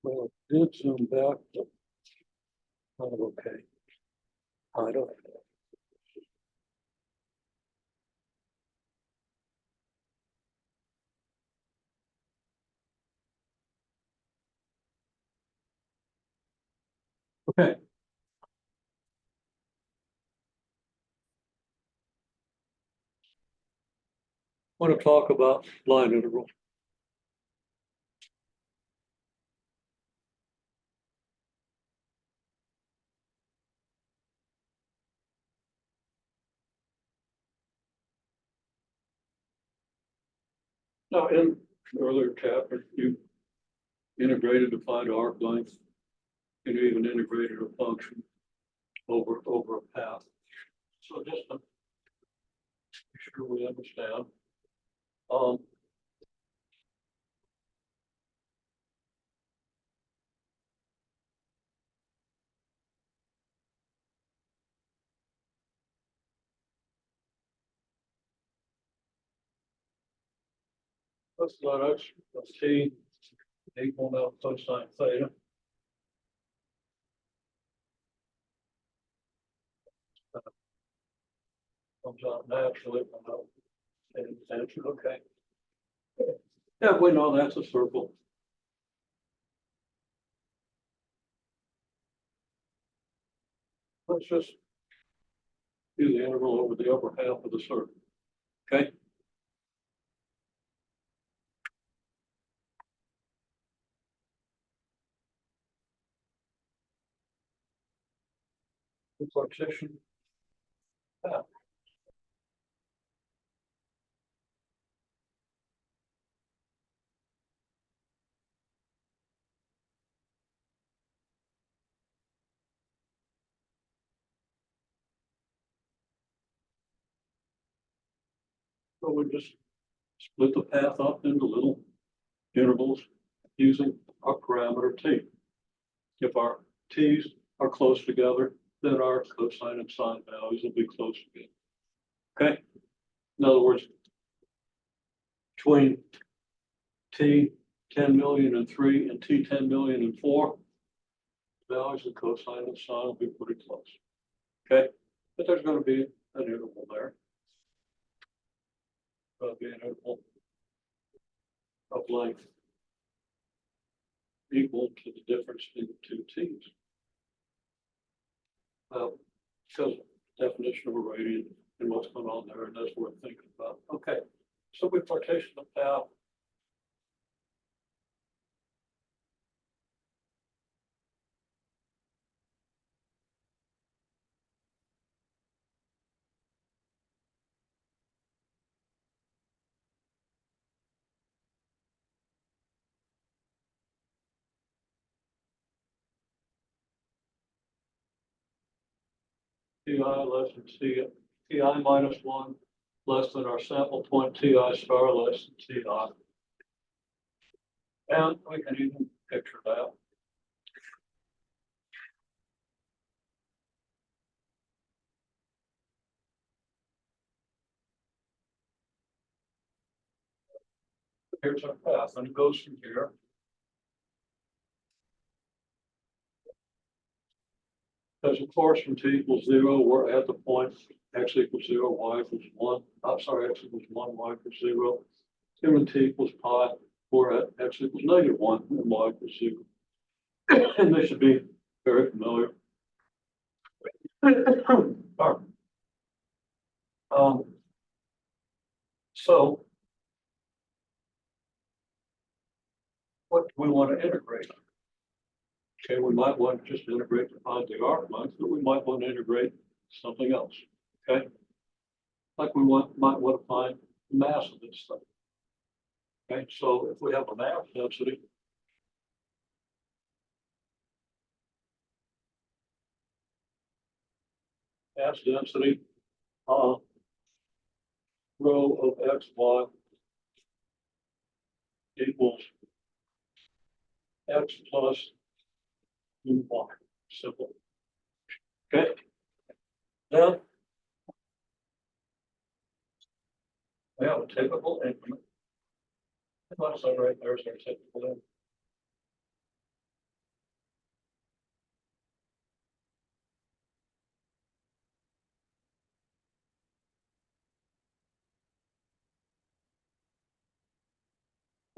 Well, it did zoom back, but kind of okay. I don't. Okay. Want to talk about line integral. Now, in the earlier chapter, you integrated to find arc length, and you even integrated a function over a path. So just to be sure we understand, um, let's let x plus t equal now cosine theta. Comes out naturally without any attention. Okay. Yeah, we know that's a circle. Let's just do the integral over the upper half of the circle. Okay. The partition. Yeah. So we just split the path up into little intervals using our parameter t. If our t's are close together, then our cosine and sine values will be close together. Okay. In other words, between t 10 million and 3 and t 10 million and 4, values of cosine and sine will be pretty close. Okay, but there's going to be an interval there. There'll be an interval of length equal to the difference in the two t's. Because definition of a radian and what's going on there, and that's worth thinking about. Okay, so we partition the path. Ti less than ti minus 1 less than our sample point ti star less than ti. And we can even picture that. Here's our path, and it goes from here. As of course, from t equals 0, we're at the point x equals 0, y equals 1. I'm sorry, x equals 1, y equals 0. And when t equals pi, we're at x equals negative 1 and y equals 0. And they should be very familiar. So, what do we want to integrate? Okay, we might want to just integrate to find the arc length, but we might want to integrate something else. Okay, like we might want to find the mass of this thing. Okay, so if we have a mass density, rho of x, y equals x plus u y. Simple. Okay. Then we have a typical increment. Unless I right there's our typical increment.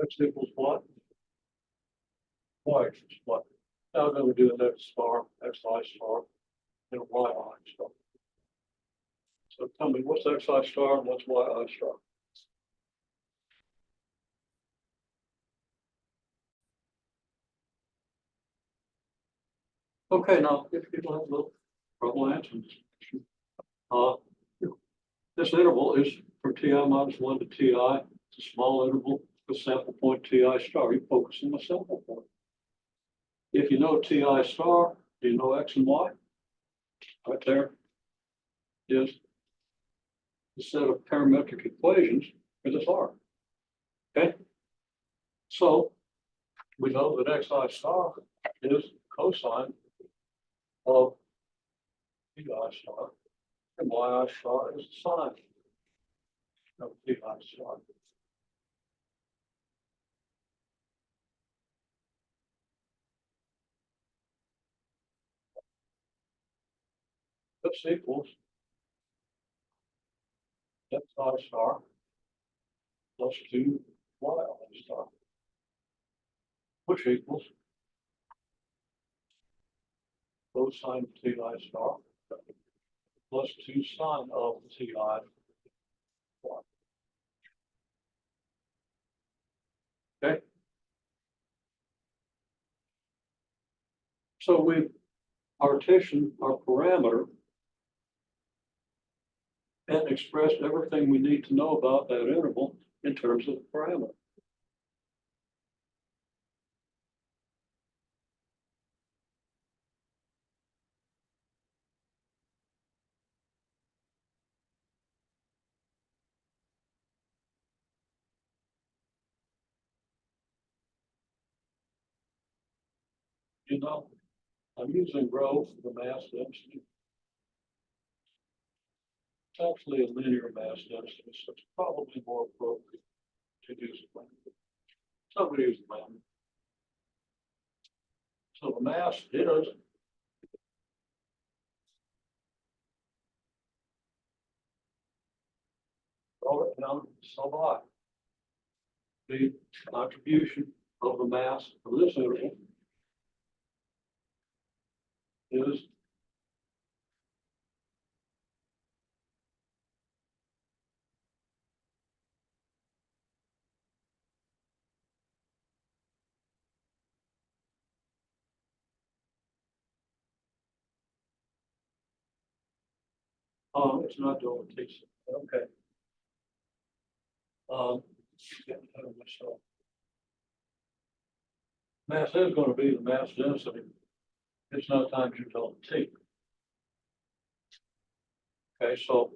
X equals what? Y equals what? Now then we do an X star, XI star, and YI star. So tell me, what's XI star and what's YI star? Okay, now, if people have a little trouble answering this question, uh, this interval is from TI minus one to TI. It's a small interval with sample point TI star. You focus on the sample point. If you know TI star, do you know X and Y? Right there is the set of parametric equations for this R. Okay? So we know that XI star is cosine of TI star, and YI star is the sine of TI star. This equals XI star plus 2 YI star, which equals cosine of TI star plus 2 sine of TI star. Okay? So we've partitioned our parameter and expressed everything we need to know about that interval in terms of the parameter. You know, I'm using rho for the mass density. It's actually a linear mass density, so it's probably more appropriate to use lambda. Somebody use lambda. So the mass is sub I. The contribution of the mass of this interval is it's not delta T. Okay. Getting ahead of myself. Mass is going to be the mass density. It's not times your delta T. Okay, so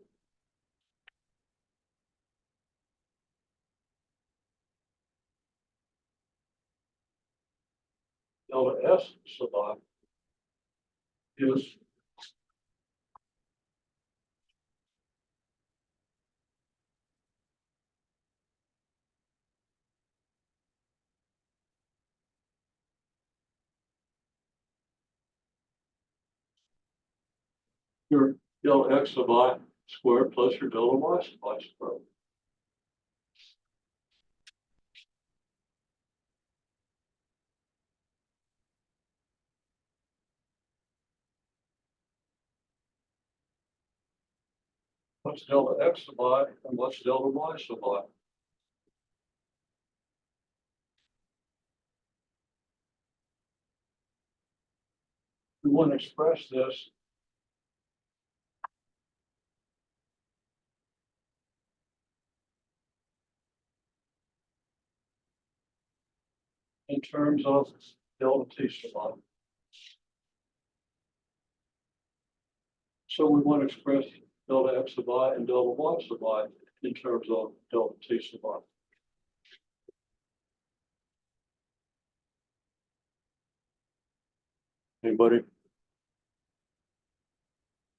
delta S sub I is your delta X sub I squared plus your delta Y sub I squared. What's delta X sub I and what's delta Y sub I? We want to express this in terms of delta T sub I. So we want to express delta X sub I and delta Y sub I in terms of delta T sub I. Anybody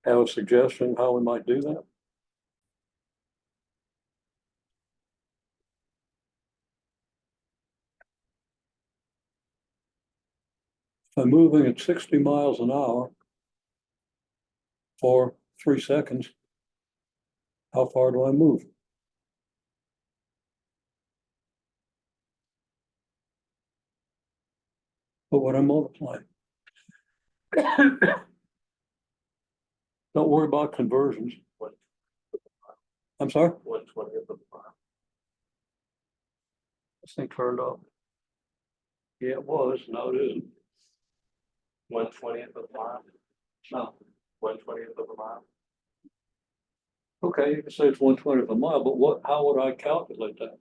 have a suggestion how we might do that? If I'm moving at 60 miles an hour for 3 seconds, how far do I move? But what I'm multiplying. Don't worry about conversions. I'm sorry? 1/20 of a mile. This thing turned off. Yeah, it was, now it isn't. 1/20 of a mile. No. 1/20 of a mile. Okay, you can say it's 1/20 of a mile, but what, how would I calculate that?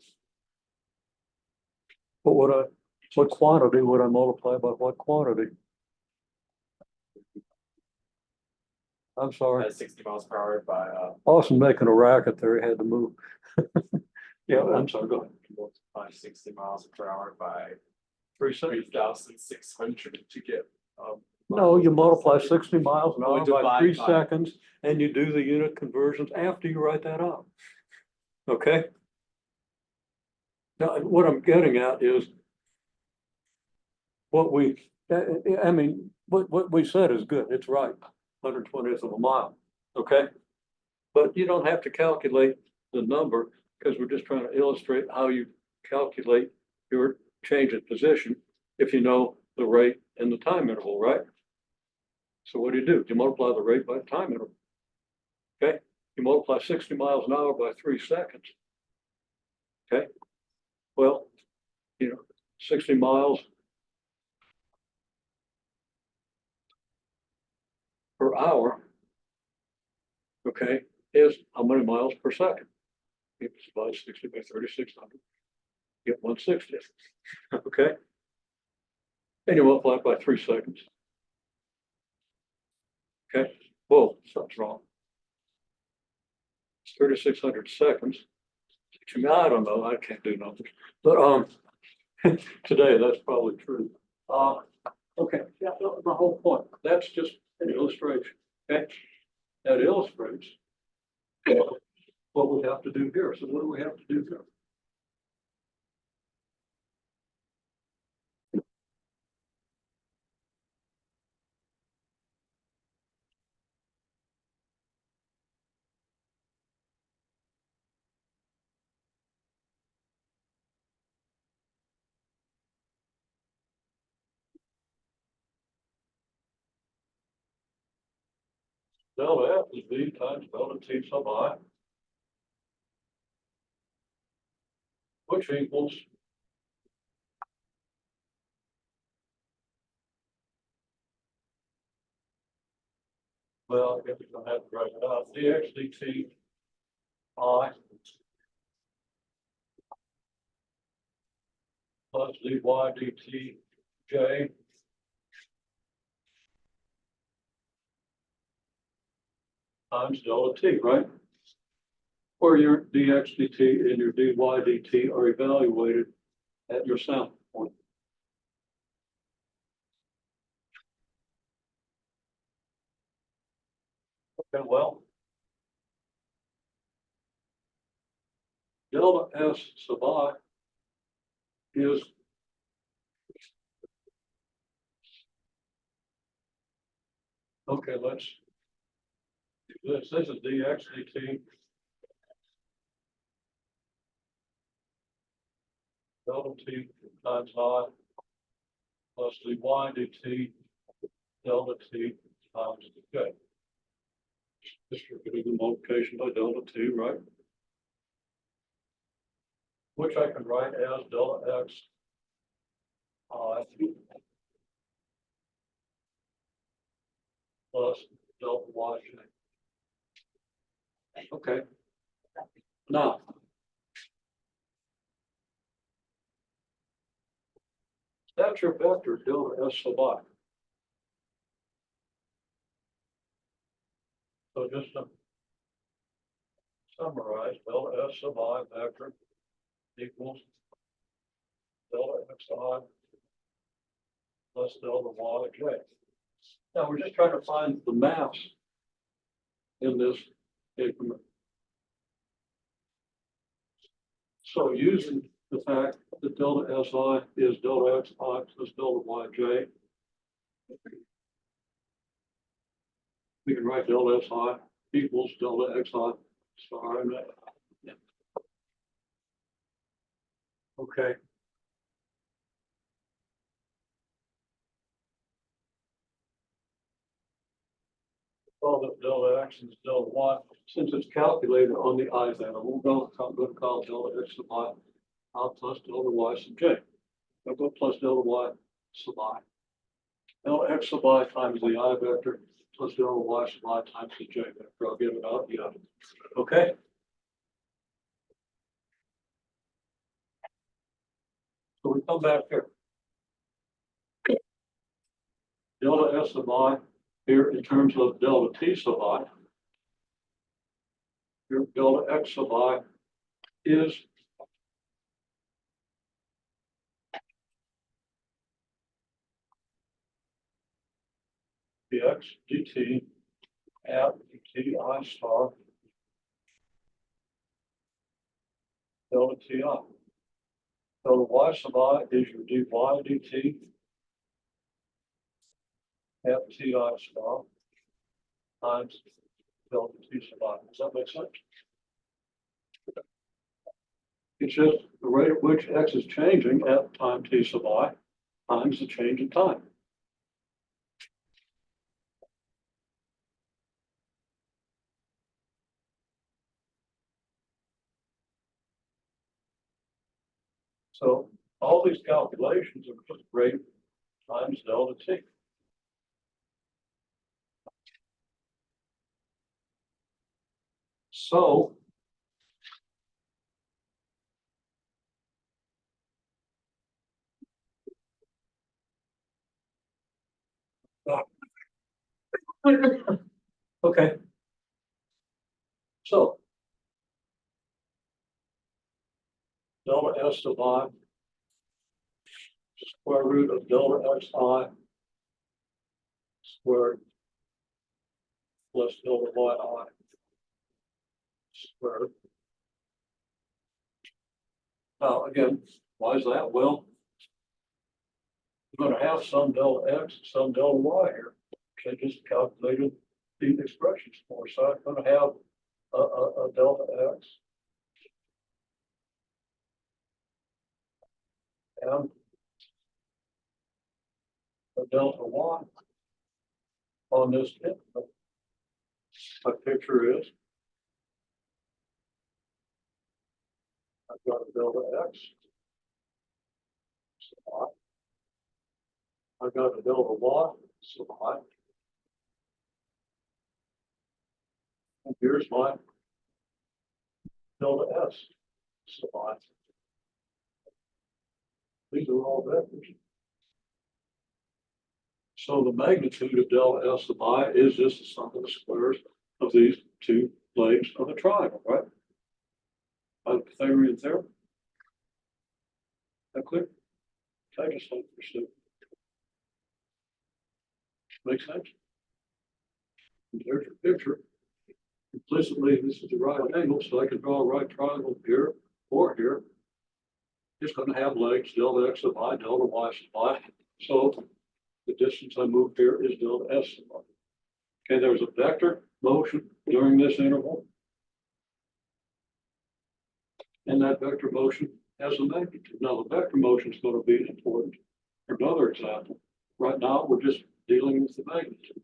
What quantity would I multiply by what quantity? I'm sorry, 60 miles per hour by, Austin making a racket there, he had to move. Yeah, I'm sorry, go ahead. multiply 60 miles per hour by 3 seconds. 3,600 to get, No, you multiply 60 miles an Oh, hour by divide 3 by- seconds, and you do the unit conversions after you write that out. Okay? Now, what I'm getting at is what what we said is good, it's right, 1/20th of a mile, okay? But you don't have to calculate the number, because we're just trying to illustrate how you calculate your change in position if you know the rate and the time interval, right? So what do? You multiply the rate by the time interval. Okay, you multiply 60 miles an hour by 3 seconds. Okay, well, 60 miles per hour, okay, is how many miles per second? You divide 60 by 3,600, get 1/60. Okay, and you multiply it by 3 seconds. Okay, whoa, something's wrong. It's 3,600 seconds. I don't know, I can't do numbers, but today that's probably true. Okay, yeah, the whole point, that's just an illustration, okay? That illustrates what we have to do here. So what do we have to do here? Delta F is V times delta T sub I, which equals well, I guess we're gonna have to write it out. Dx dt I plus dy dt J times delta T, right? Where your dx dt and your dy dt are evaluated at your sample point. Okay, well, delta S sub I is okay, let's do this. This is dx dt delta T times I plus dy dt delta T times J. Distributing the multiplication by delta T, right? Which I can write as delta X I plus delta Y J. Okay. Now, that's your vector delta S sub I. So just to summarize, delta S sub I vector equals delta Xi plus delta Yj. Now we're just trying to find the mass in this increment. So using the fact that delta Si is delta Xi plus delta Yj, we can write delta Si equals delta Xi star and yeah. Okay. X is delta Y, since it's calculated on the I theta, we'll go to call delta X sub I, plus delta Y sub J. We'll go plus delta Y sub I. Delta X sub I times the I vector plus delta Y sub I times the J vector. I'll give it out, yeah. Okay. So we come back here. Delta S sub I here in terms of delta T sub I. Here delta X sub I is dx dt at dt I star delta Ti. Delta Y sub I is your dy dt at Ti star times delta T sub I. Does that make sense? It's just the rate at which x is changing at time T sub I times the change in time. So all these calculations are just rate times delta T. So okay. So delta S sub I square root of delta xi squared plus delta yi squared. Now again, why is that? Well, we're going to have some delta x, some delta y here. I just calculated the expressions for. So I'm going to have a delta x and a delta y on this input. My picture is I've got a delta x. So I've got a delta y. So and here's my delta s. So these are all vectors. So the magnitude of delta S sub I is just the sum of the squares of these two legs of a triangle, right? By the Pythagorean theorem. That clear? I just like to make sense. And there's your picture. Implicitly, this is the right angle, so I can draw a right triangle here or here. It's going to have legs delta X sub I, delta Y sub I. So the distance I move here is delta S sub I. Okay, there's a vector motion during this interval. And that vector motion has a magnitude. Now, the vector motion is going to be important for another example. Right now, we're just dealing with the magnitude.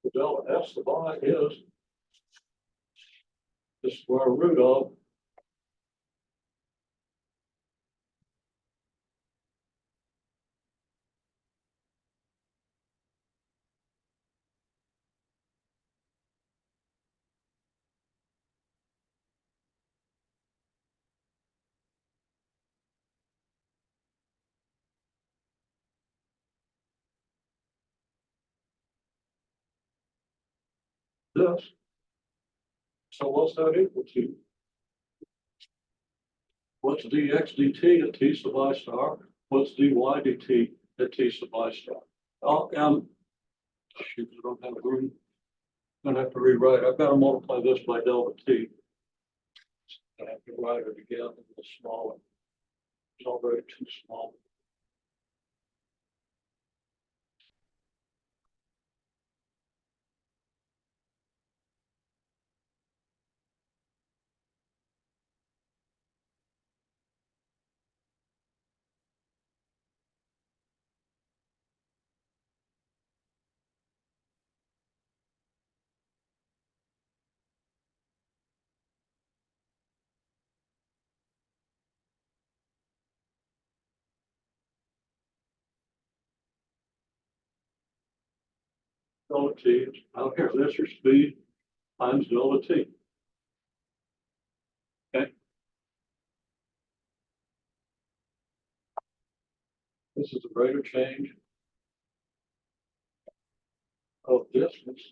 The delta S sub I is the square root of this. So what's that equal to? What's dx dt at t sub I star? What's dy dt at t sub I star? Shoot, I don't have room. I'm gonna have to rewrite. I've got to multiply this by delta t. I have to write it again it's smaller. It's already too small. delta t, out here, that's your speed times delta t. Okay. This is the rate of change of distance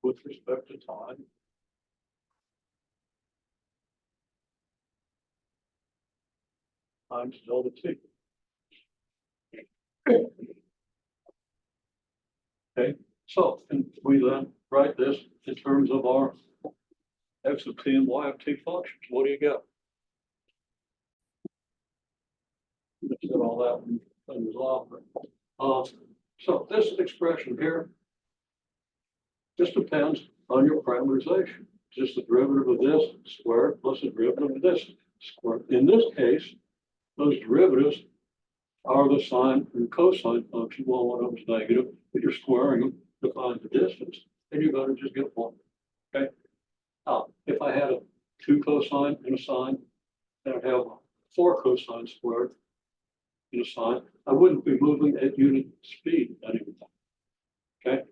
with respect to time. Times delta t. Okay, so, and we then write this in terms of our x of t and y of t functions. What do you get? Said all that when it was off. So this expression here just depends on your parameterization. Just the derivative of this squared plus the derivative of this squared. In this case, those derivatives are the sine and cosine function. Well, one of them is negative, but you're squaring them to find the distance, and you're going to just get one. Okay. If I had a 2 cosine and a sine, and I have 4 cosine squared and a sine, I wouldn't be moving at unit speed anymore. Okay.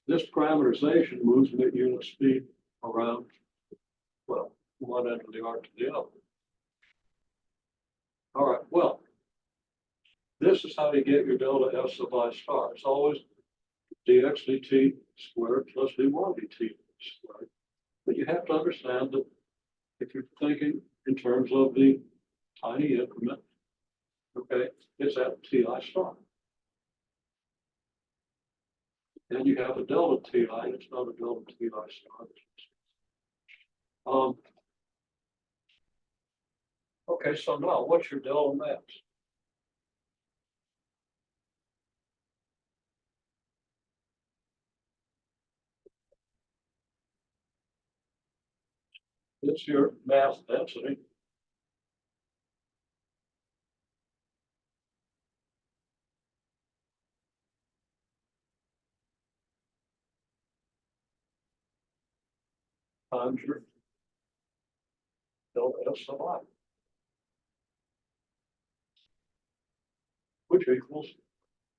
This parameterization moves me at unit speed around, well, one end of the arc to the other. All right, well, this is how you get your delta S sub I star. It's always dx dt squared plus dy dt squared. But you have to understand that if you're thinking in terms of the tiny increment, okay, it's at ti star. And you have a delta ti, it's not a delta ti star. Okay, so now what's your delta mass? It's your mass density times your delta S sub I, which equals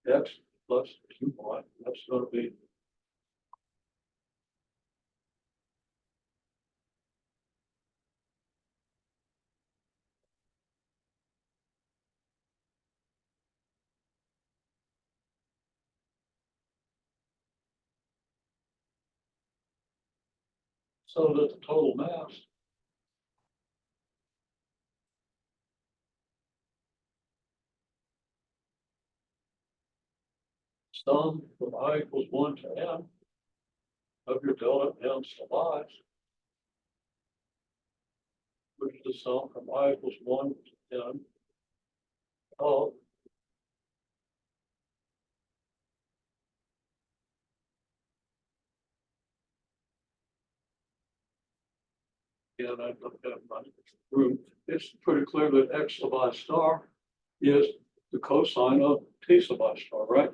x plus 2y. That's going to be so that the total mass sum from I equals 1 to n of your delta n sub I, which is the sum from I equals 1 to n of and I looked at my room. It's pretty clear that x sub I star is the cosine of t sub I star, right?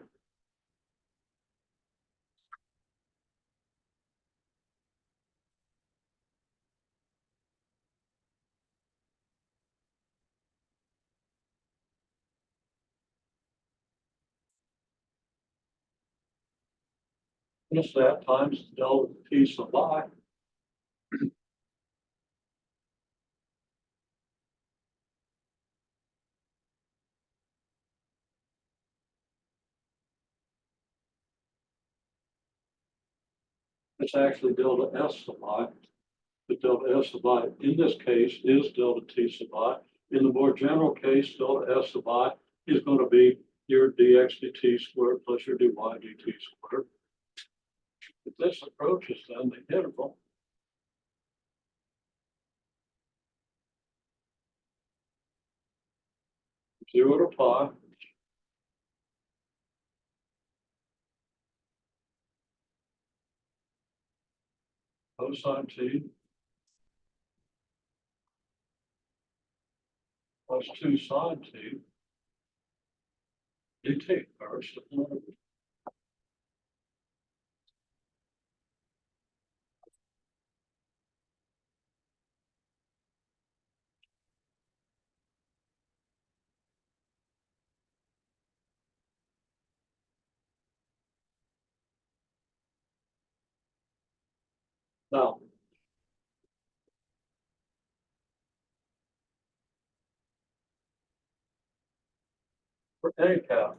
And it's that times delta t sub I. It's actually delta S sub I. The delta S sub I in this case is delta T sub I. In the more general case, delta S sub I is going to be your dx dt squared plus your dy dt squared. If this approaches then the integral, zero to pi cosine t plus 2 sine t dt. Or Now. For any cap.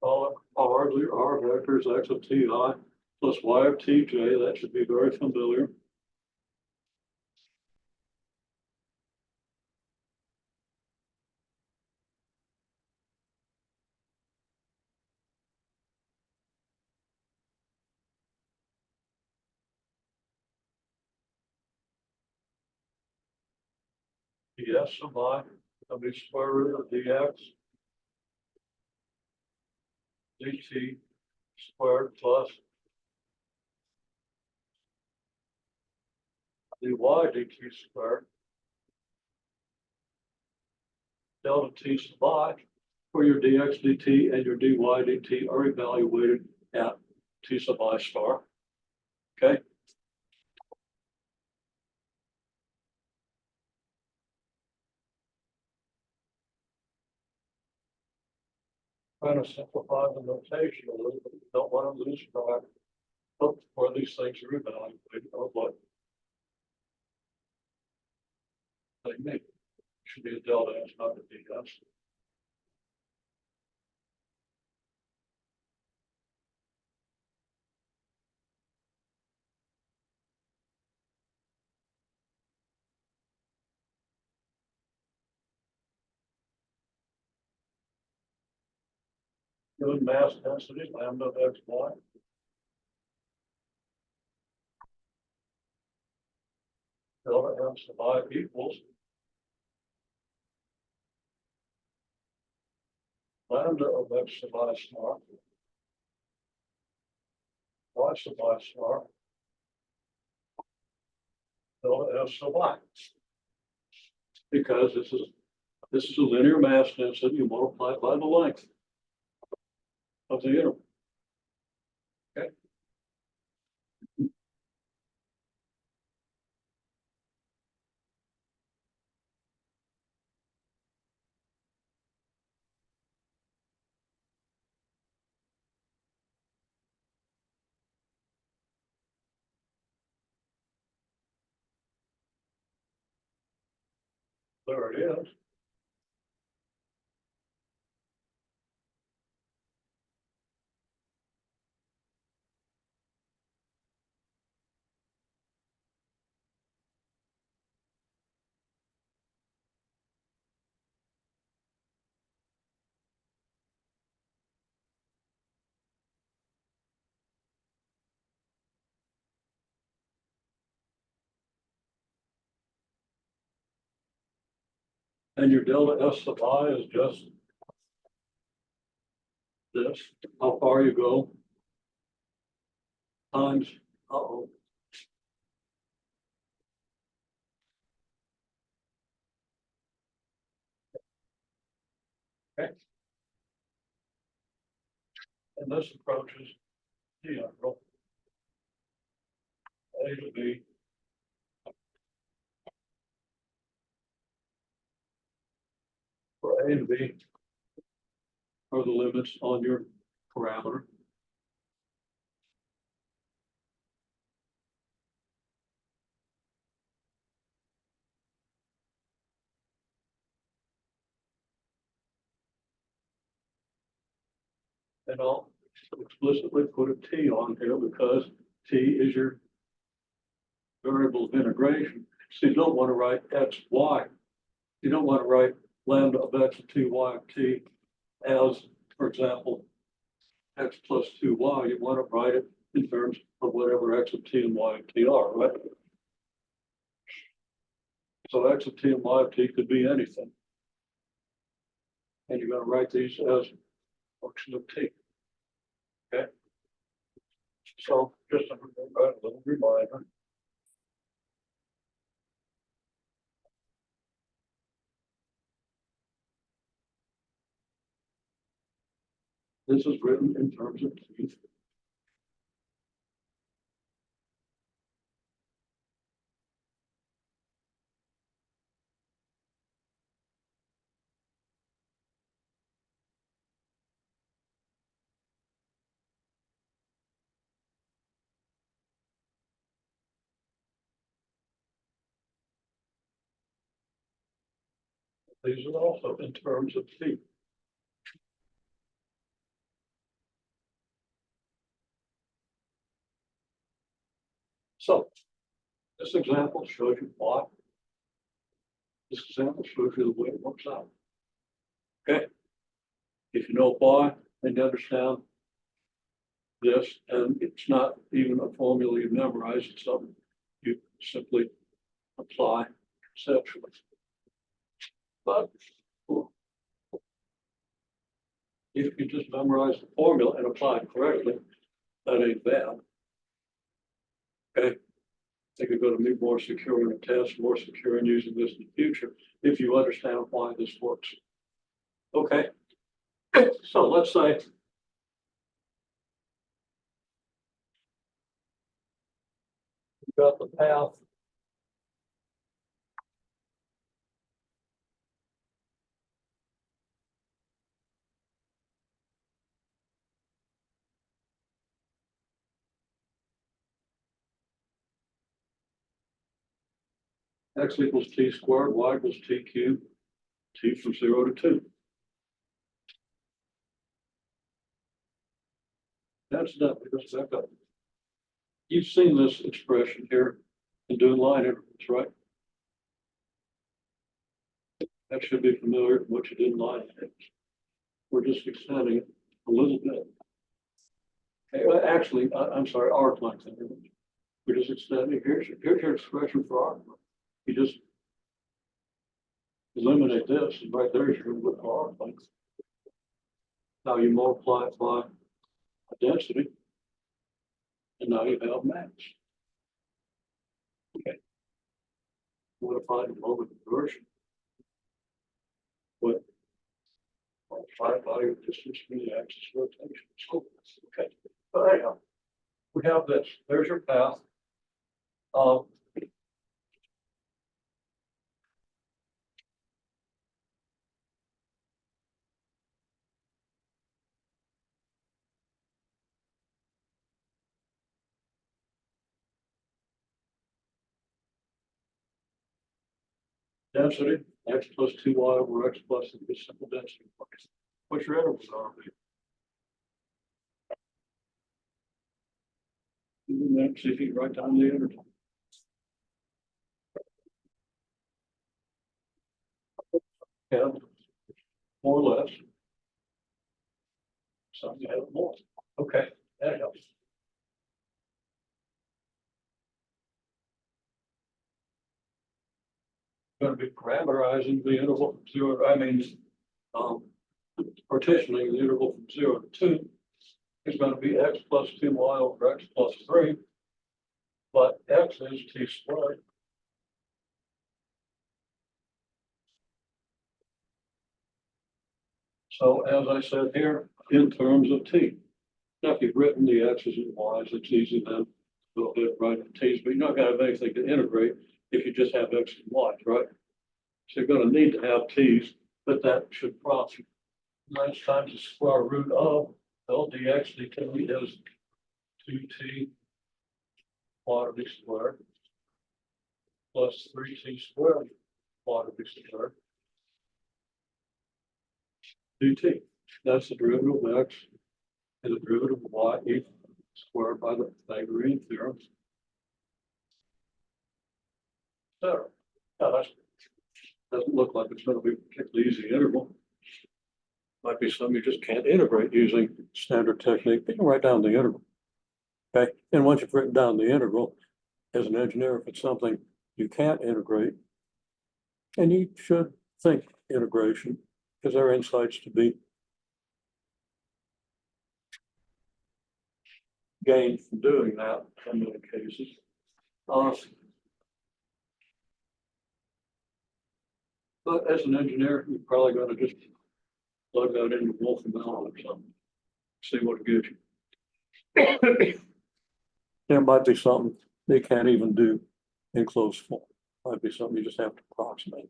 R, R vectors x of ti plus y of tj, that should be very familiar. Ds of I, that'll be square root of dx dt squared plus dy dt squared delta t sub I, where your dx dt and your dy dt are evaluated at t sub I star. Okay. Trying to simplify the notation a little bit. Don't want to lose track of where these things are evaluated or what they make. Should be a delta, it's not a ds. Given mass density, lambda of x, y. Delta m sub I equals lambda of x sub I star, y sub I star, delta f sub I. Because this is a linear mass density, you multiply it by the length of the interval. Okay. There it is. And your delta S sub I is just this, how far you go times, uh-oh. Okay. And this approaches the interval A to B. For A to B are the limits on your parameter. And I'll explicitly put a T on here because T is your variable of integration. So you don't want to write x, y. You don't want to write lambda of x of t, y of t as, for example, x plus 2y. You want to write it in terms of whatever x of t and y of t are, right? So x of t and y of t could be anything. And you're going to write these as function of t. Okay. So just a little reminder. This is written in terms of t. These are also in terms of feet. So this example shows you why. This example shows you the way it works out. Okay? If you know why and you understand this, and it's not even a formula you memorize, it's something you simply apply conceptually. But if you just memorize the formula and apply it correctly, that ain't bad. Okay? I think you're going to be more secure in a test, more secure in using this in the future, if you understand why this works. Okay? So let's say you've got the path x equals t squared, y equals t cubed, t from 0 to 2. That's done. Let's back up. You've seen this expression here in doing line intervals, right? That should be familiar with what you did in line intervals. We're just extending it a little bit. Actually, I'm sorry, arc length intervals. We're just extending. Here's your expression for arc length. You just eliminate this, and right there is your arc length. Now you multiply it by a density, and now you have mass. Okay. You want to find a moment of conversion. What? Multiply by your distance from the axis of rotation. So, okay. But anyhow, we have this. There's your path. Density, x plus 2y over x plus the simple density function. What's your intervals are? See if you can write down the interval. Yeah, more or less. Some you have more. Okay, that helps. Going to be parameterizing the interval from 0. I mean, partitioning the interval from 0 to 2 is going to be x plus 2y over x plus 3, but x is t squared. So as I said here, in terms of t. Now, if you've written the x's and y's, it's easy then to go ahead and write the t's, but you're not going to have anything to integrate if you just have x and y's, right? So you're going to need to have t's, but that should prompt you. 9 times the square root of L dx dt is 2t quantity squared plus 3t squared quantity squared dt. That's the derivative of x and the derivative of y squared by the Pythagorean theorem. So that doesn't look like it's going to be a particularly easy interval. Might be something you just can't integrate using standard technique, but you can write down the interval. Okay, and once you've written down the integral, as an engineer, if it's something you can't integrate, and you should think integration, because there are insights to be gained from doing that in many cases. But as an engineer, you're probably going to just plug that into Wolfram Allen or something, see what it gives you. There might be something they can't even do in closed form. Might be something you just have to approximate.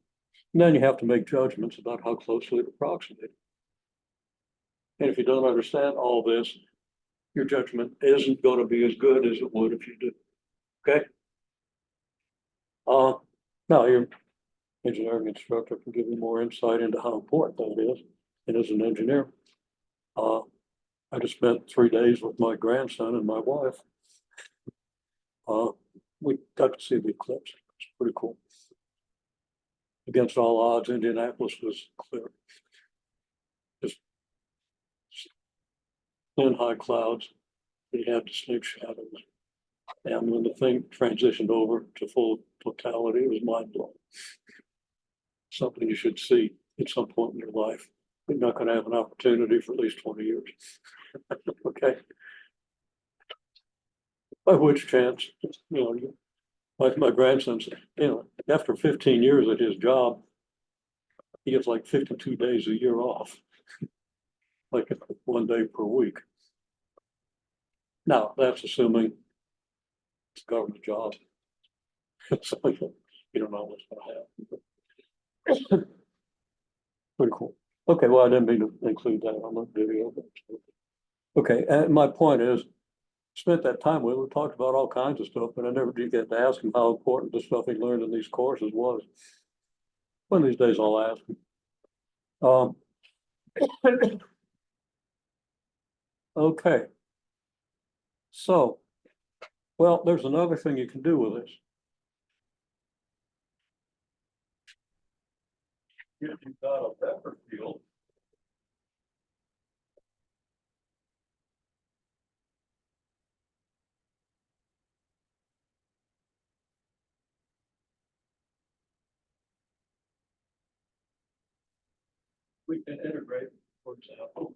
And then you have to make judgments about how closely to approximate. And if you don't understand all this, your judgment isn't going to be as good as it would if you do. Okay? Now engineering instructor can give you more insight into how important that is. And as an engineer, I just spent 3 days with my grandson and my wife. We got to see the eclipse. It's pretty cool. Against all odds, Indianapolis was clear. Just thin high clouds. We had distinct shadows. And when the thing transitioned over to full totality, it was mind blowing. Something you should see at some point in your life. You're not going to have an opportunity for at least 20 years. Okay. By which chance, like my grandson said, after 15 years at his job, he gets like 52 days a year off, like 1 day per week. Now, that's assuming it's a government job. So you don't know what's going to happen. Pretty cool. Okay, well, I didn't mean to include that on the video. But okay, and my point is, spent that time with him, talked about all kinds of stuff, but I never did get to ask him how important the stuff he learned in these courses was. One of these days I'll ask him. Okay. So, well, there's another thing you can do with this. If you've got a vector field, we can integrate, for example.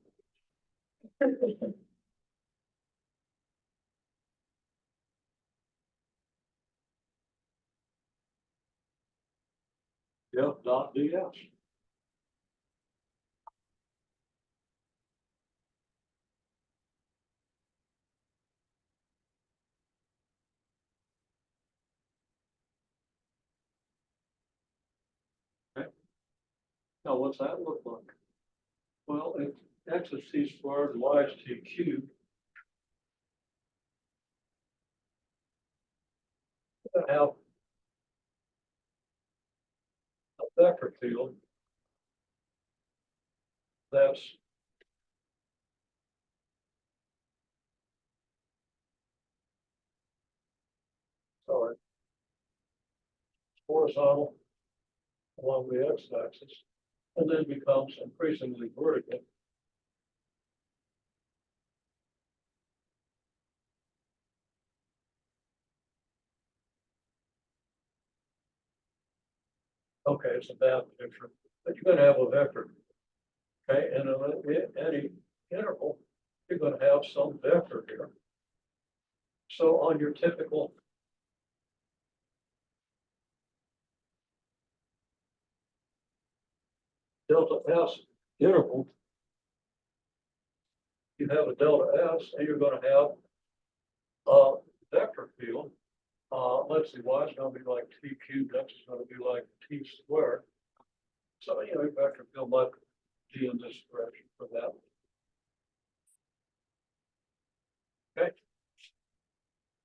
F.ds. Okay. Now, what's that look like? Well, if x is t squared and y is t cubed, we're going to have a vector field that's horizontal along the x-axis, and then becomes increasingly vertical. Okay, it's a bad picture, but you're going to have a vector. Okay, and in any interval, you're going to have some vector here. So on your typical delta S interval, you have a delta S, and you're going to have a vector field. Let's see, y is going to be like t cubed, x is going to be like t squared. So, your vector field might be in this direction for that. Okay.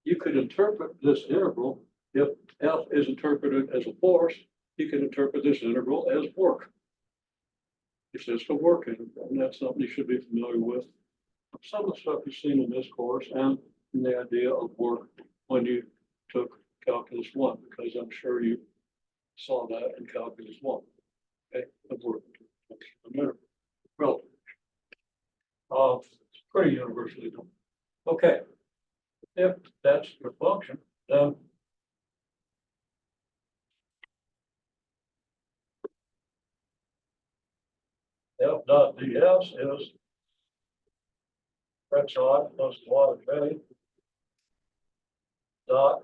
You could interpret this interval, if F is interpreted as a force, you can interpret this interval as work. It's just a work interval, and that's something you should be familiar with. Some of the stuff you've seen in this course and in the idea of work when you took calculus 1, because I'm sure you saw that in calculus 1. Okay, the work interval. Relative. It's pretty universally known. Okay. If that's your function, then F dot ds is epsilon plus water J dot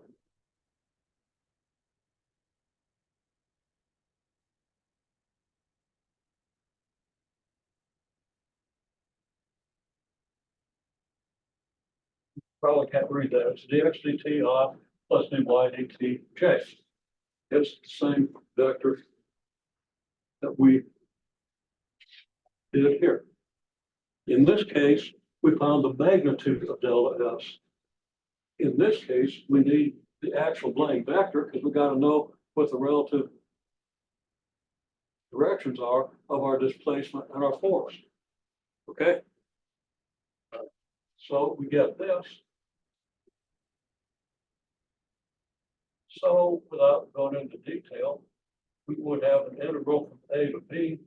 probably can't read that. It's dx dt off plus dy dt j. It's the same vector that we did here. In this case, we found the magnitude of delta S. In this case, we need the actual blank vector because we got to know what the relative directions are of our displacement and our force. Okay? So we get this. So without going into detail, we would have an integral from A to B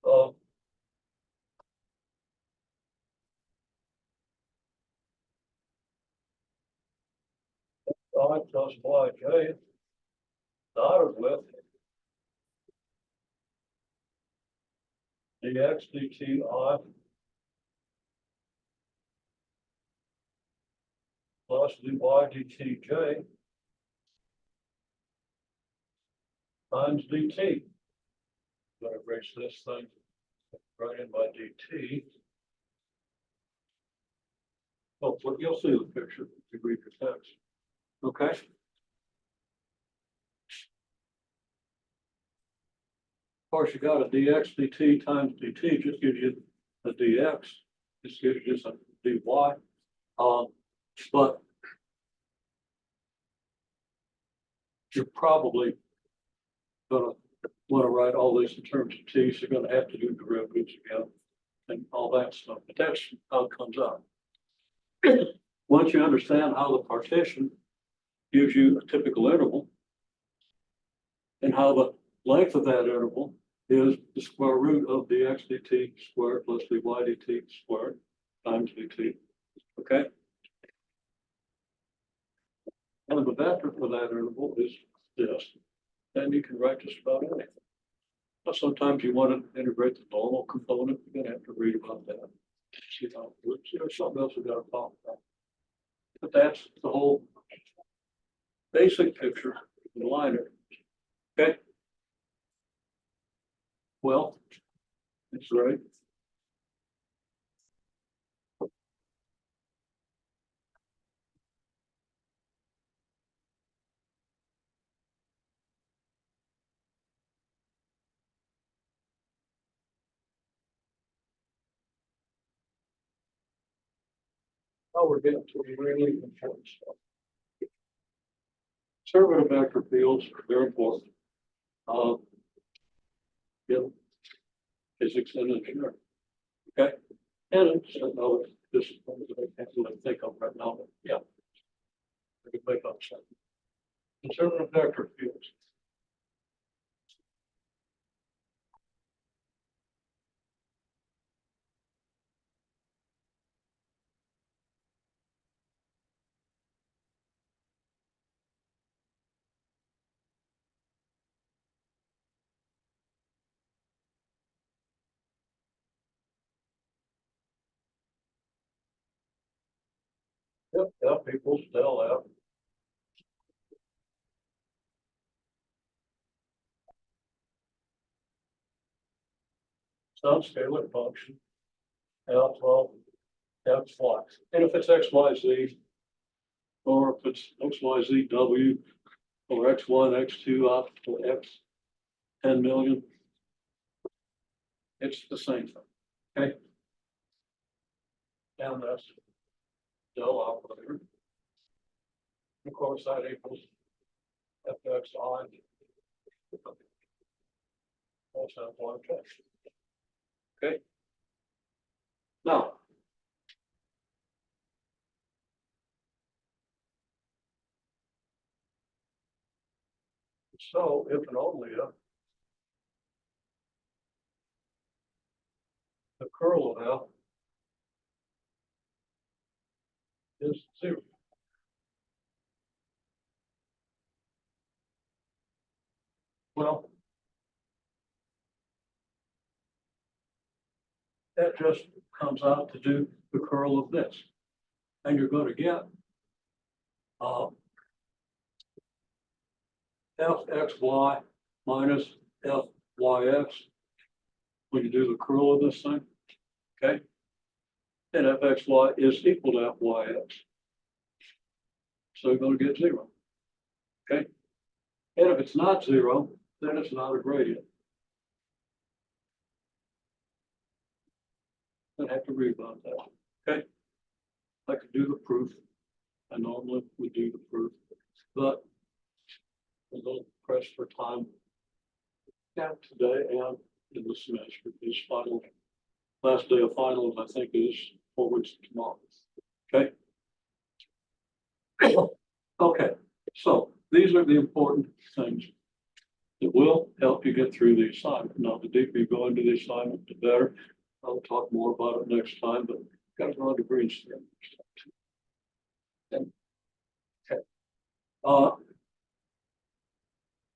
of I plus yj dotted with dx dt I plus dy dt j times dt. I'm going to erase this thing right in by dt. Oh, well, you'll see the picture if you read your text. Okay. Of course, you got a dx dt times dt just gives you a dx. Just gives you just a dy. But you're probably gonna want to write all this in terms of t, so you're gonna have to do derivatives again and all that stuff, but that's how it comes out. Once you understand how the partition gives you a typical interval and how the length of that interval is the square root of dx dt squared plus dy dt squared times dt, okay? And the vector for that interval is this, then you can write just about anything. But sometimes you want to integrate the normal component, you're gonna have to read about that. See how it works. There's something else we gotta talk about. But that's the whole basic picture of the liner. Okay? Well, that's right. Now we're getting to the really important stuff. Conservative vector fields, they're important. Yeah, physics and engineering. Okay, and it's another discipline that I can't really think of right now, but yeah. I can make up something. Conservative vector fields. Yep, F equals del F. Some scalar function. L 12 X Y. And if it's X, Y, Z, or if it's X, Y, Z, W, or X1, X2 up to X 10 million, it's the same thing. Okay. And that's del operator. Of course, that equals fxi. Also one test. Okay. Now, so if and only if the curl of F is 0. Well, that just comes out to do the curl of this. And you're going to get fxy minus fyx when you do the curl of this thing. Okay. And fxy is equal to fyx. So you're going to get 0. Okay. And if it's not 0, then it's not a gradient. I have to read about that. Okay. I could do the proof. I normally would do the proof, but I'm a little pressed for time. at today and in the semester, is final. Last day of finals, I think, is 4 weeks tomorrow. Okay? Okay, so these are the important things that will help you get through the assignment. Now, the deeper you go into the assignment, the better. I'll talk more about it next time, but got to go on to brainstorm. Okay.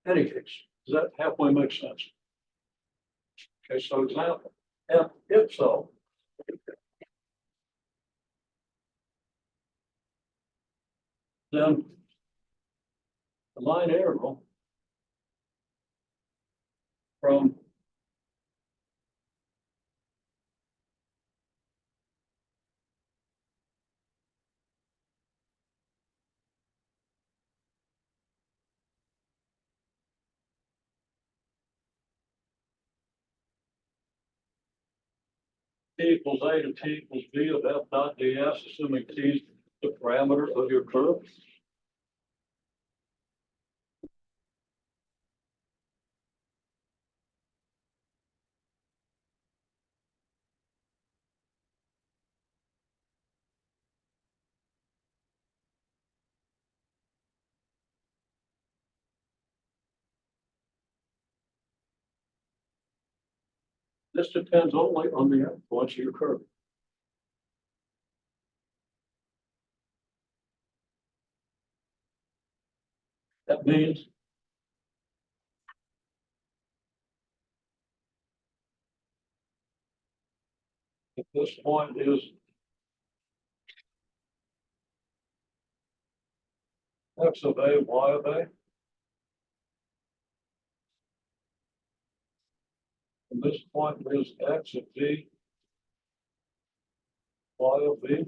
Any case, does that halfway make sense? Okay, so example, and if so, then the line integral from T equals A to T equals B of F dot ds, assuming T is the parameter of your curve. This depends only on the endpoints of your curve. That means if this point is x of A, y of A, and this point is x of V, y of V,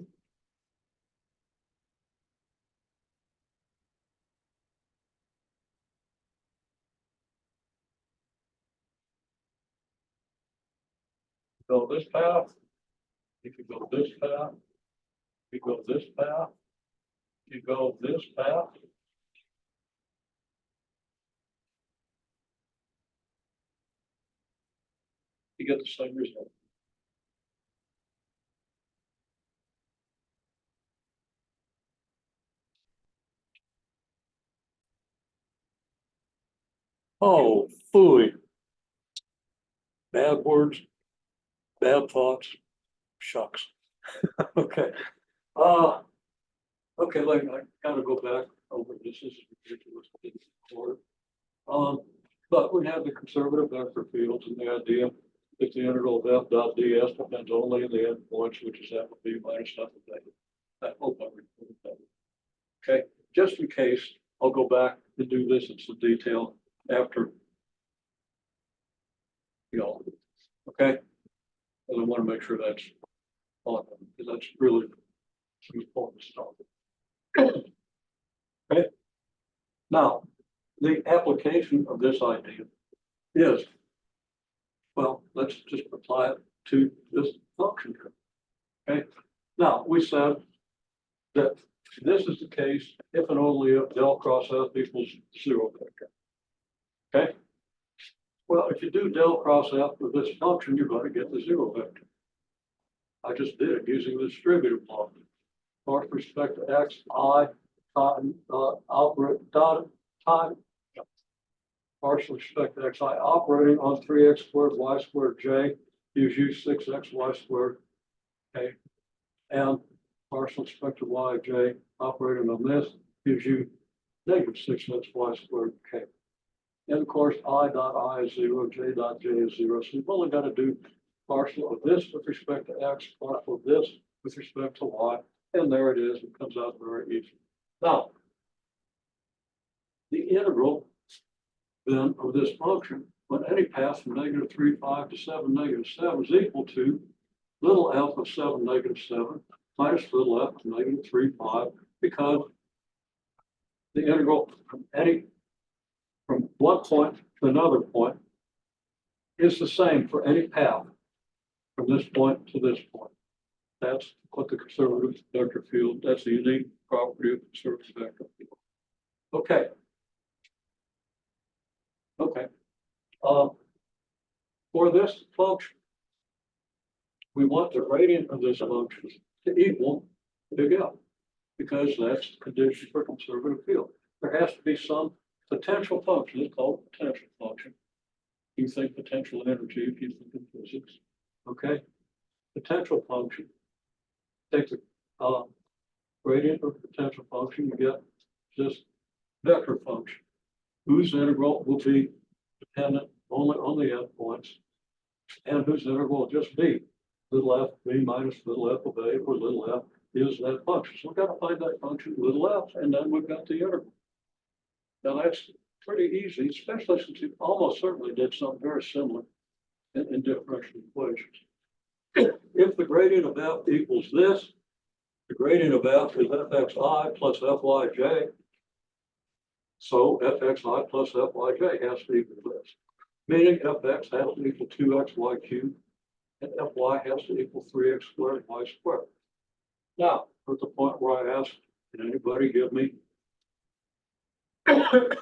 go this path, you could go this path, you go this path, you go this path. You get the same result. Oh, phooey. Bad words, bad thoughts, shucks. Okay. Okay, like I gotta go back over this is ridiculous. But we have the conservative vector fields and the idea that the integral of f dot ds depends only on the endpoints, which is f of b minus f of a. I hope I reported that. Okay, just in case, I'll go back and do this in some detail after. Okay. And I want to make sure that's on, because that's really some important stuff. Okay. Now, the application of this idea is, well, let's just apply it to this function here. Okay. Now, we said that this is the case if and only if del cross f equals 0 vector. Okay. Well, if you do del cross f with this function, you're going to get the 0 vector. I just did it using the distributive law. With respect to x, I time time partial respect to xi operating on 3x squared y squared j gives you 6xy squared. Okay, and partial respect to yj operating on this gives you negative 6xy squared k. And of course, I dot I is 0, j dot j is 0. So you've only got to do partial of this with respect to x, partial of this with respect to y, and there it is. It comes out very easy. Now, the integral then of this function when any path from -3,5 to 7, -7 is equal to little f of 7, -7 minus little f of -3,5, because the integral from one point to another point is the same for any path from this point to this point. That's what the conservative vector field, that's the unique property of conservative vector field. Okay. Okay. for this function, we want the gradient of this function to equal big F, because that's the condition for conservative field. There has to be some potential function, it's called potential function. You think potential energy if you think in physics, okay? Potential function. Take the gradient of potential function, you get this vector function, whose integral will be dependent only on the endpoints, and whose integral will just be little f b minus little f of a, where little f is that function. So we've got to find that function little f, and then we've got the integral. Now that's pretty easy, especially since you almost certainly did something very similar in differential equations. If the gradient of f equals this, the gradient of f is fxi plus fyj. So fxi plus fyj has to equal this, meaning fx has to equal 2xy cubed and fy has to equal 3x squared y squared. Now, at the point where I ask, can anybody give me a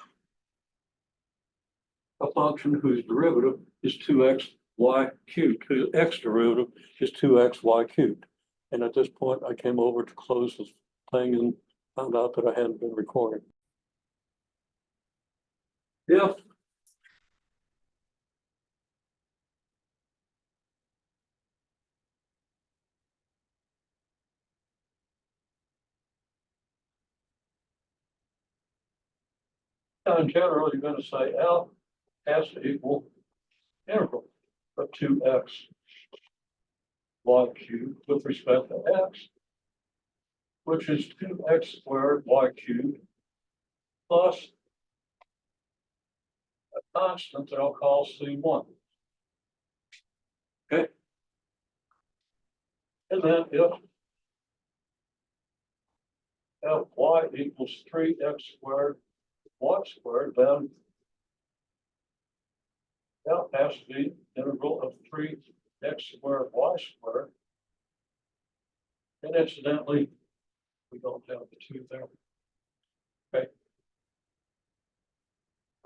function whose derivative is 2xy cubed, whose x derivative is 2xy cubed? And at this point, I came over to close this thing and found out that I hadn't been recording. If in general, you're going to say L has to equal integral of 2x y cubed with respect to x, which is 2x squared y cubed plus a constant that I'll call C1. Okay. And then if fy equals 3x squared y squared, then F has to be integral of 3x squared y squared. And incidentally, we don't have the 2 there. Okay.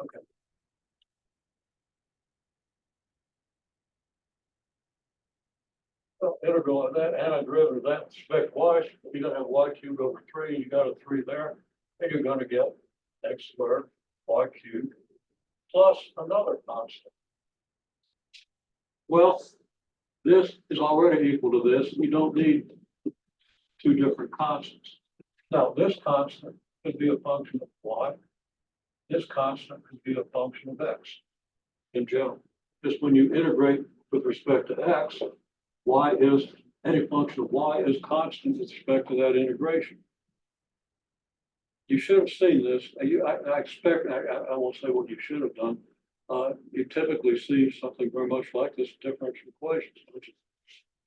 Okay. Well, integral of that antiderivative of that with respect to y, you're going to have y cubed over 3, you got a 3 there, and you're going to get x squared y cubed plus another constant. Well, this is already equal to this. You don't need 2 different constants. Now, this constant could be a function of y. This constant could be a function of x in general. Just when you integrate with respect to x, y is, any function of y is constant with respect to that integration. You should have seen this. I expect, I won't say what you should have done. You typically see something very much like this differential equations, which is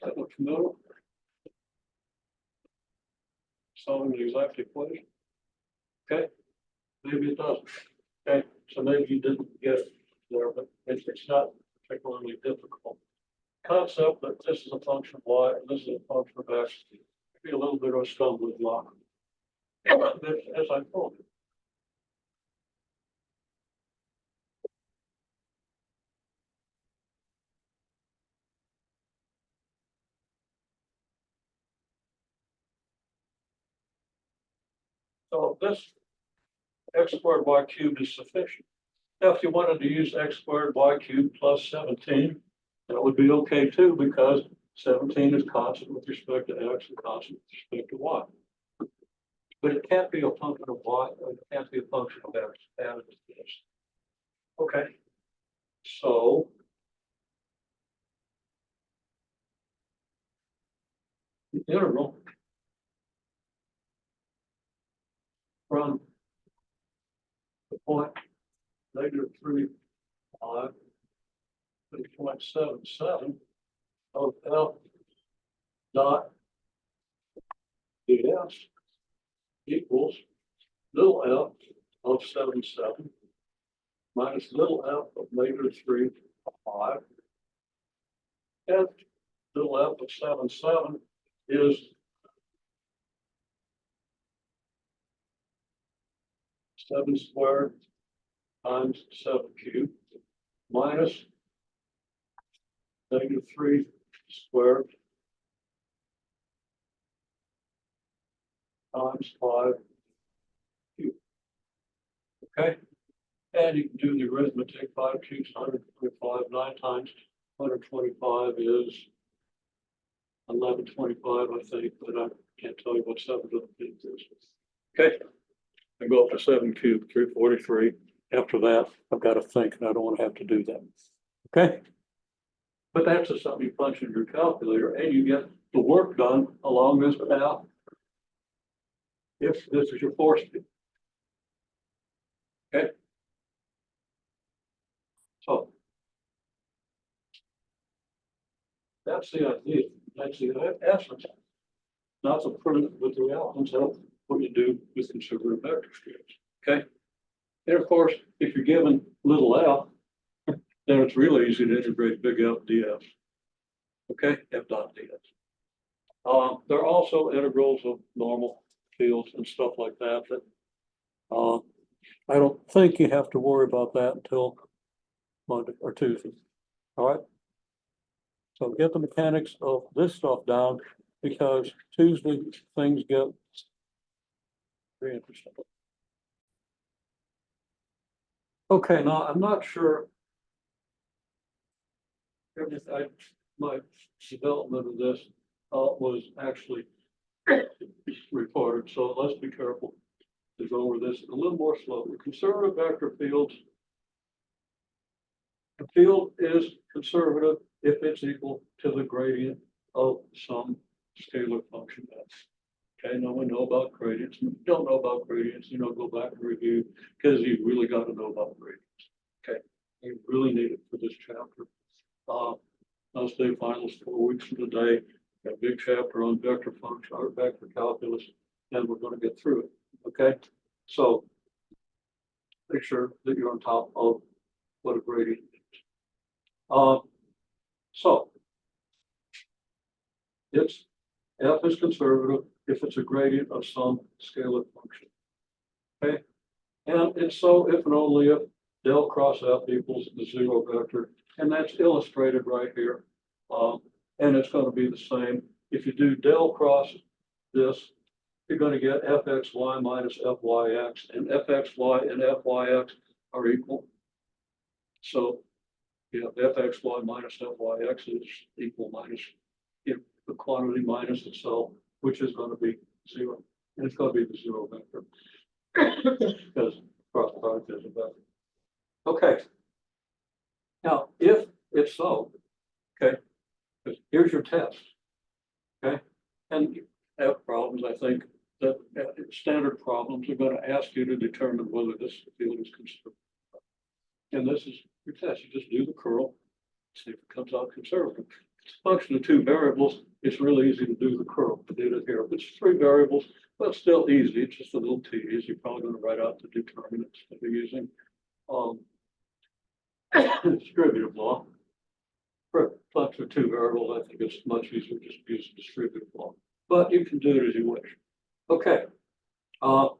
that look familiar. Solving the exact equation. Okay, maybe it doesn't. Okay, so maybe you didn't get it there, but it's not particularly difficult. Concept that this is a function of y and this is a function of x, maybe a little bit of a stumbling block. As I told you. So this x squared y cubed is sufficient. Now, if you wanted to use x squared y cubed plus 17, that would be okay too, because 17 is constant with respect to x and constant with respect to y. But it can't be a function of y, it can't be a function of x added to this. Okay. So the integral from the point -3, 5 to 0.77 of F dot ds equals little f of 77 minus little f of -3, 5. And little f of 77 is 7 squared times 7 cubed minus -3 squared times 5 cubed. Okay? And you can do the arithmetic, 5 cubes, 125, 9 times 125 is 1125, I think, but I can't tell you what 7 of the things is. Okay? I go up to 7 cubed, 343. After that, I've got to think, and I don't want to have to do that. Okay? But that's just something you punch in your calculator and you get the work done along this path. If this is your force field. Okay? So that's the idea. That's the essence. Not to prove it with the realities of what you do with conservative vector streams. Okay? And of course, if you're given little f, then it's really easy to integrate big F ds. Okay, F dot ds. There are also integrals of normal fields and stuff like that that I don't think you have to worry about that until Monday or Tuesday. All right. So get the mechanics of this stuff down because Tuesday things get very interesting. Okay, now I'm not sure. My development of this was actually recorded, so let's be careful to go over this a little more slowly. Conservative vector fields. The field is conservative if it's equal to the gradient of some scalar function f. Okay, now we know about gradients. If you don't know about gradients, go back and review because you really got to know about gradients. Okay, you really need it for this chapter. I'll stay finals 4 weeks from today. Got a big chapter on vector function or vector calculus, and we're going to get through it. Okay, so make sure that you're on top of what a gradient is. So it's f is conservative if it's a gradient of some scalar function. Okay, and it's so if and only if del cross f equals the 0 vector, and that's illustrated right here. And it's going to be the same. If you do del cross this, you're going to get fxy minus fyx, and fxy and fyx are equal. So you have fxy minus fyx is equal minus the quantity minus itself, which is going to be 0. And it's going to be the 0 vector because cross product is a vector. Okay. Now, if it's so, okay, here's your test. Okay, and you have problems. I think that standard problems are going to ask you to determine whether this field is conservative. And this is your test. You just do the curl, see if it comes out conservative. It's a function of 2 variables. It's really easy to do the curl. I did it here. It's 3 variables, but still easy. It's just a little tedious. You're probably going to write out the determinants that we're using. Distributive law. For a function of 2 variables, I think it's much easier to just use distributive law. But you can do it as you wish. Okay.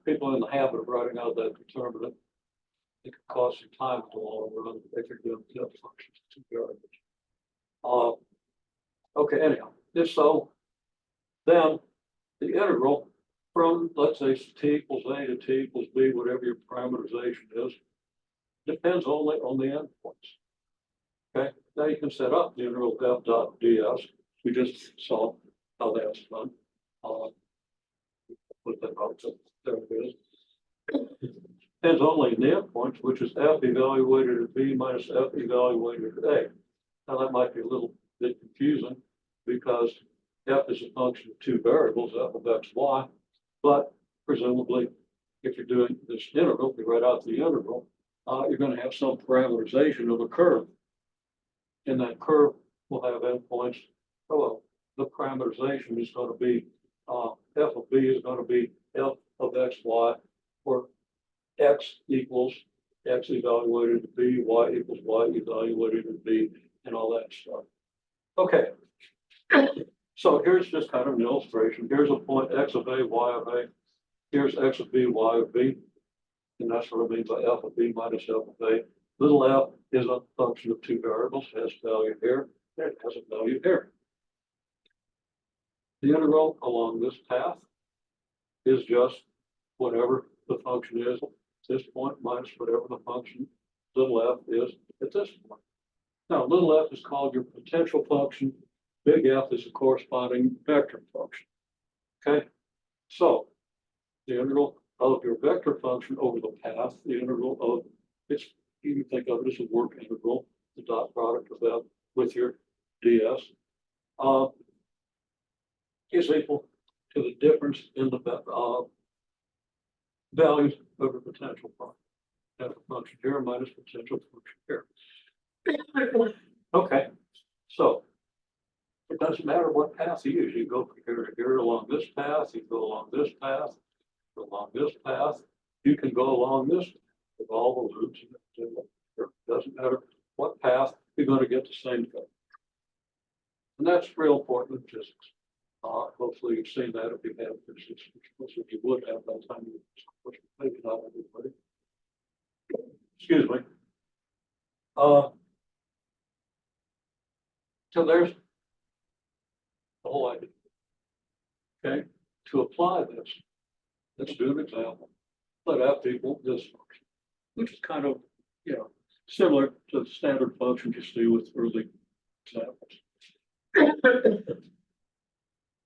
People in the habit of writing out that determinant, it could cost you time in the long run if you're doing functions of 2 variables. Okay, anyhow, if so, then the integral from, let's say, t equals a to t equals b, whatever your parameterization is, depends only on the endpoints. Okay, now you can set up the integral f dot ds. We just saw how that's done. Put that out, so there it is. Depends only on the endpoints, which is f evaluated at b minus f evaluated at a. Now that might be a little bit confusing because f is a function of 2 variables, f of x, y, but presumably if you're doing this integral, you write out the integral, you're going to have some parameterization of a curve. And that curve will have endpoints. Oh, well, the parameterization is going to be f of b is going to be f of x, y, where x equals x evaluated at b, y equals y evaluated at b, and all that stuff. Okay. So here's just kind of an illustration. Here's a point x of a, y of a. Here's x of b, y of b. And that's what I mean by f of b minus f of a. Little f is a function of 2 variables, has value here. It has a value here. The integral along this path is just whatever the function is at this point minus whatever the function little f is at this point. Now, little f is called your potential function. Big F is the corresponding vector function. Okay, so the integral of your vector function over the path, the integral of it's, you can think of it as a work integral, the dot product of that with your ds, is equal to the difference in the values of the potential function. Have a function here minus potential function here. Okay, so it doesn't matter what path you use. You go from here to here along this path, you go along this path, along this path. You can go along this with all the loops. It doesn't matter what path, you're going to get the same thing. And that's real important in physics. Hopefully you've seen that if you have physics, which you would have by the time you, maybe not everybody. Excuse me. So there's the whole idea. Okay, to apply this, let's do an example. Let f equal this function, which is kind of, you know, similar to the standard functions you see with early examples.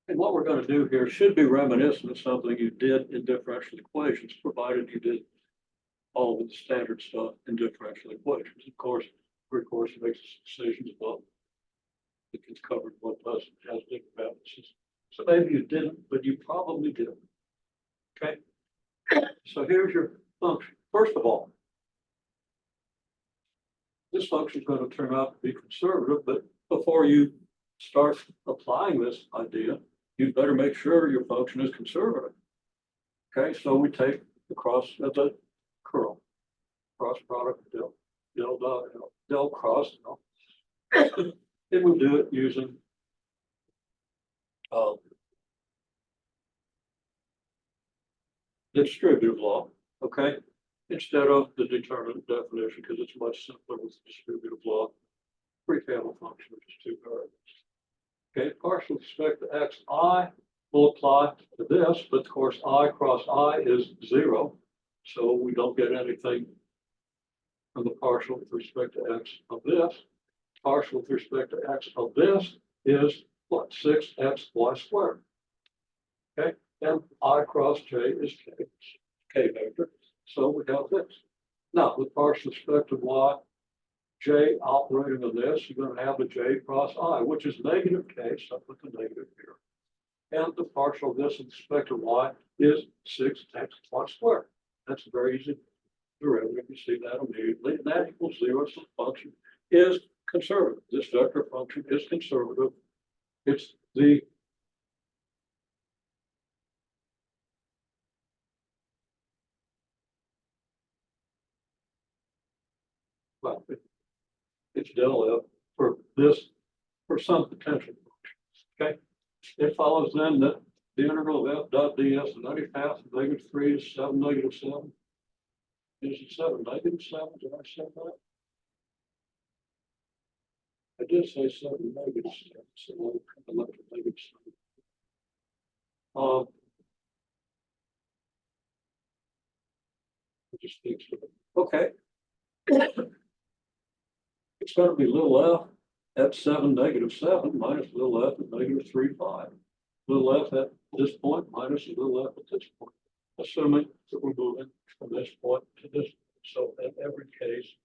And what we're going to do here should be reminiscent of something you did in differential equations, provided you did all of the standard stuff in differential equations. Of course, every course makes decisions about it gets covered, what doesn't, has different balances. So maybe you didn't, but you probably did. Okay. So here's your function. First of all, this function is going to turn out to be conservative, but before you start applying this idea, you better make sure your function is conservative. Okay, so we take the cross as a curl, cross product del dot del cross del. And we do it using the distributive law, okay, instead of the determinant definition, because it's much simpler with the distributive law. Free-table function, which is two variables. Okay, partial with respect to x, I will apply to this, but of course, I cross I is 0. So we don't get anything from the partial with respect to x of this. Partial with respect to x of this is what? 6xy squared. Okay, and I cross j is k vector. So we have this. Now, with partial with respect to y, j operating on this, you're going to have the j cross I, which is negative k, so I put the negative here. And the partial of this with respect to y is 6xy squared. That's a very easy derivative. You see that immediately. And that equals 0. So the function is conservative. This vector function is conservative. It's the well, it's del f for this, for some potential function. Okay. It follows then that the integral of f dot ds, the negative path of -3 is 7 -7. Is it 7 -7? Did I say that? I did say 7 -7. So I left it -7. It just speaks to it. Okay. It's going to be little f at 7 -7 minus little f at -3,5. Little f at this point minus little f at this point, assuming that we're moving from this point to this. So in every case,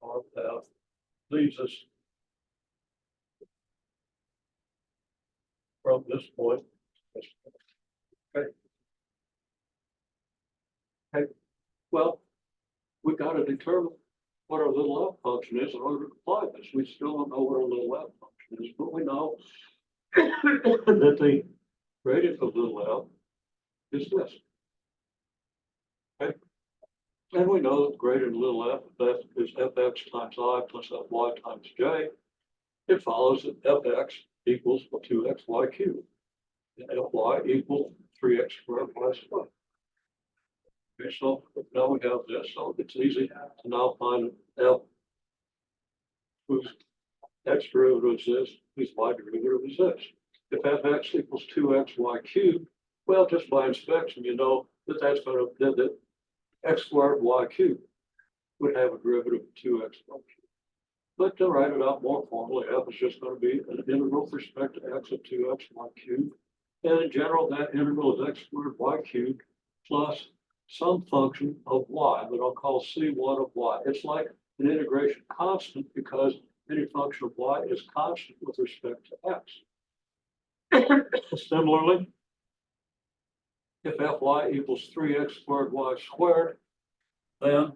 our path leads us from this point to this point. Okay. Okay. Well, we got to determine what our little f function is in order to apply this. We still don't know what our little f function is, but we know that the gradient of little f is this. Okay. And we know that the gradient of little f is fx times I plus fy times j. It follows that fx equals 2xy cubed. And fy equals 3x squared plus y. Okay, so now we have this, so it's easy to now find f whose X derivative is this, whose Y derivative is this. If fx equals two x y cubed, well, just by inspection, you know that that's gonna, that x squared y cubed would have a derivative of two x y cubed. But to write it out more formally, f is just gonna be an integral with respect to x of two x y cubed. And in general, that integral is x squared y cubed plus some function of y that I'll call C1 of y. It's like an integration constant because any function of y is constant with respect to x. Similarly, if fy equals 3x squared y squared, then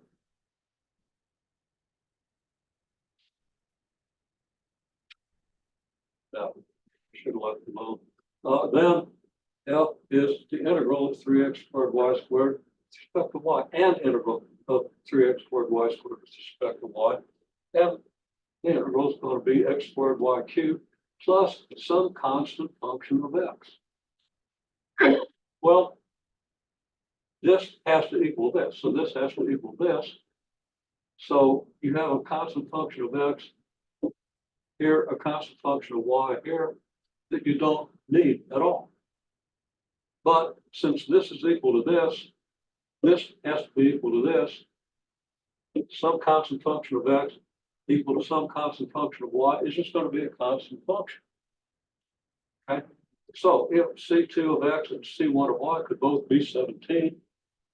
should have left it alone. Then f is the integral of 3x squared y squared with respect to y, and integral of 3x squared y squared with respect to y. And the integral is going to be x squared y cubed plus some constant function of x. Well, this has to equal this, so this has to equal this. So you have a constant function of x here, a constant function of y here that you don't need at all. But since this is equal to this has to be equal to this. Some constant function of x equal to some constant function of y is just going to be a constant function. Okay, so if C2 of x and C1 of y could both be 17,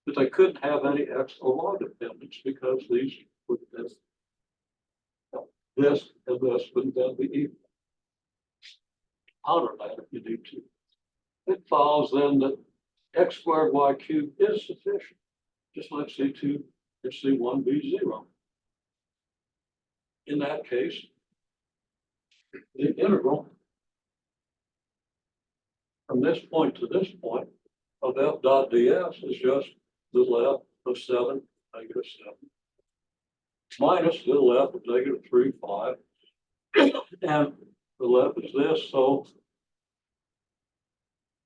but they couldn't have any x or y dependence because these would this and this would then be equal. Counter that if you need to. It follows then that x squared y cubed is sufficient. Just let C2 and C1 be 0. In that case, the integral from this point to this point of f dot ds is just the left of 7, negative 7, minus the left of negative 3, 5, and the left is this, so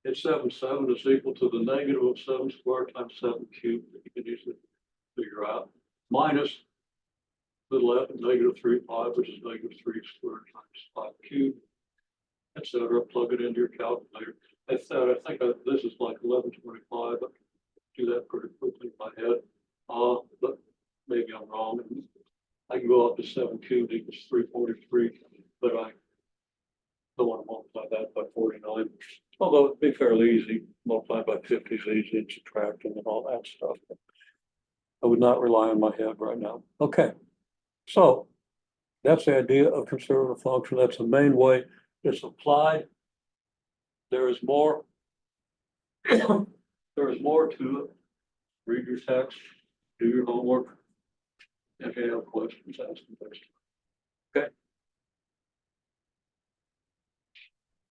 it's 7, 7 is equal to the negative of 7 squared times 7 cubed, that you can easily figure out, minus the left of negative 3, 5, which is negative 3 squared times 5 cubed, etc. Plug it into your calculator. I think this is like 1125, but do that pretty quickly in my head. But maybe I'm wrong. I can go up to 7 cubed equals 343, but I don't want to multiply that by 49. Although it'd be fairly easy, multiply by 50 is easy, and subtracting and all that stuff. I would not rely on my head right now. Okay, so that's the idea of conservative function. That's the main way it's applied. There is more. There is more to it. Read your text, do your homework. If you have questions, ask them. Okay.